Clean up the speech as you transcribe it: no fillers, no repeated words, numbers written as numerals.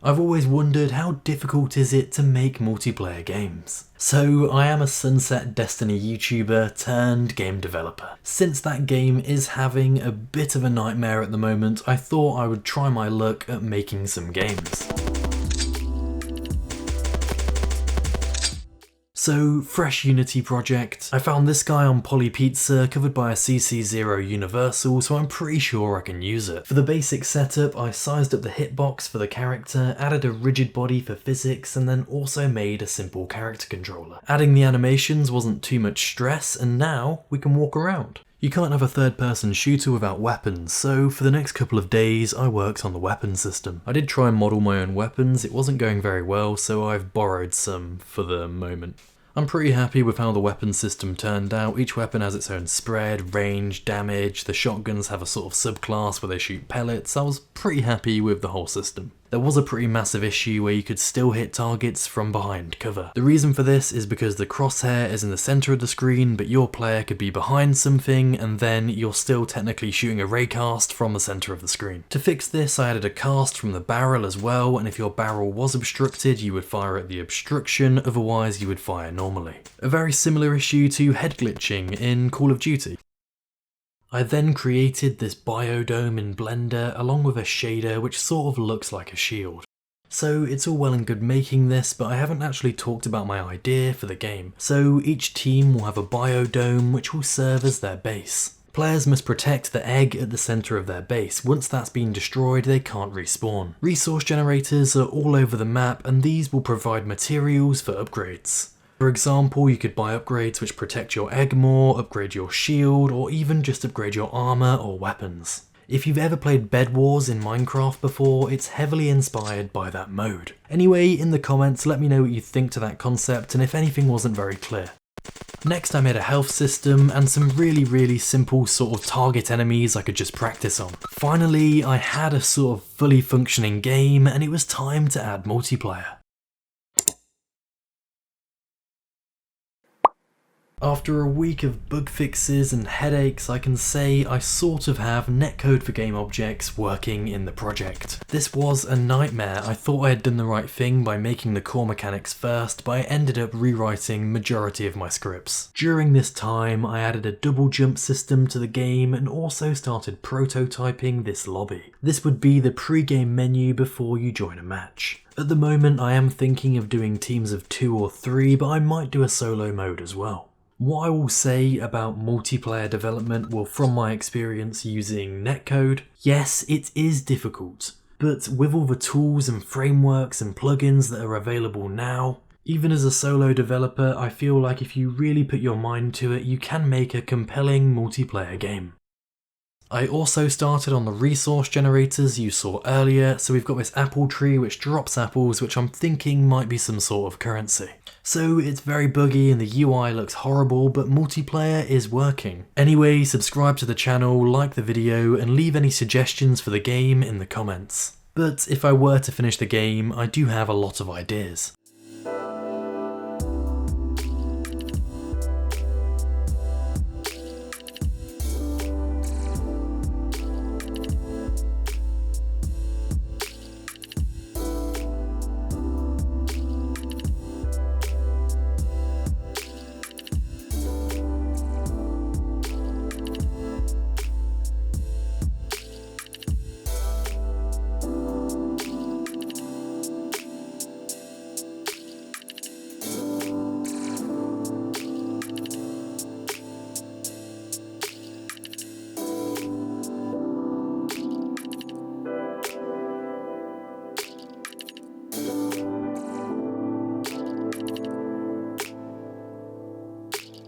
I've always wondered how difficult is it to make multiplayer games. So I am a Sunset Destiny YouTuber turned game developer. Since that game is having a bit of a nightmare at the moment, I thought I would try my luck at making some games. So, fresh Unity project. I found this guy on Polypizza covered by a CC0 universal, so I'm pretty sure I can use it. For the basic setup, I sized up the hitbox for the character, added a rigid body for physics, and then also made a simple character controller. Adding the animations wasn't too much stress, and now we can walk around. You can't have a third-person shooter without weapons, so for the next couple of days I worked on the weapon system. I did try and model my own weapons, it wasn't going very well, so I've borrowed some for the moment. I'm pretty happy with how the weapon system turned out. Each weapon has its own spread, range, damage, the shotguns have a sort of subclass where they shoot pellets. I was pretty happy with the whole system. There was a pretty massive issue where you could still hit targets from behind cover. The reason for this is because the crosshair is in the centre of the screen, but your player could be behind something and then you're still technically shooting a raycast from the centre of the screen. To fix this, I added a cast from the barrel as well, and if your barrel was obstructed you would fire at the obstruction, otherwise you would fire normally. A very similar issue to head glitching in Call of Duty. I then created this biodome in Blender along with a shader which sort of looks like a shield. So it's all well and good making this, but I haven't actually talked about my idea for the game. So each team will have a biodome which will serve as their base. Players must protect the egg at the centre of their base. Once that's been destroyed, they can't respawn. Resource generators are all over the map and these will provide materials for upgrades. For example, you could buy upgrades which protect your egg more, upgrade your shield, or even just upgrade your armour or weapons. If you've ever played Bed Wars in Minecraft before, it's heavily inspired by that mode. Anyway, in the comments let me know what you think to that concept and if anything wasn't very clear. Next I made a health system and some really simple sort of target enemies I could just practice on. Finally, I had a sort of fully functioning game and it was time to add multiplayer. After a week of bug fixes and headaches, I can say I sort of have netcode for game objects working in the project. This was a nightmare. I thought I had done the right thing by making the core mechanics first, but I ended up rewriting majority of my scripts. During this time, I added a double jump system to the game and also started prototyping this lobby. This would be the pre-game menu before you join a match. At the moment, I am thinking of doing teams of 2 or 3, but I might do a solo mode as well. What I will say about multiplayer development, well, from my experience using netcode, yes, it is difficult, but with all the tools and frameworks and plugins that are available now, even as a solo developer, I feel like if you really put your mind to it, you can make a compelling multiplayer game. I also started on the resource generators you saw earlier, so we've got this apple tree which drops apples, which I'm thinking might be some sort of currency. So it's very buggy and the UI looks horrible, but multiplayer is working. Anyway, subscribe to the channel, like the video, and leave any suggestions for the game in the comments. But if I were to finish the game, I do have a lot of ideas.